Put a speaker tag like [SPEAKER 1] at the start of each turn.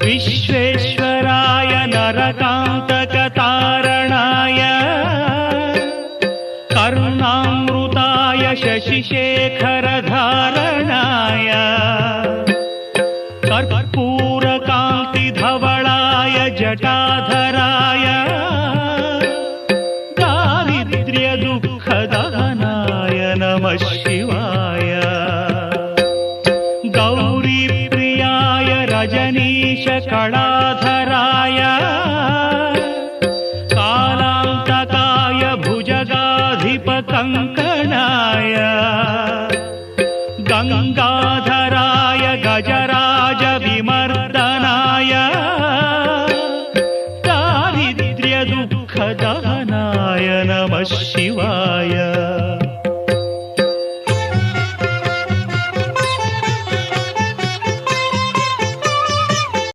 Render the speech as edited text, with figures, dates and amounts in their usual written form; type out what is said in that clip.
[SPEAKER 1] विश्वेश्वराय नरकान्तकतारणाय कर्णामृताय शशिशेखरधारणाय कर्पूरकान्तिधवलाय जटाधराय दारिद्र्यदुःखदहनाय नमः शिवाय गौरीप्रियाय रजनीशकलाधराय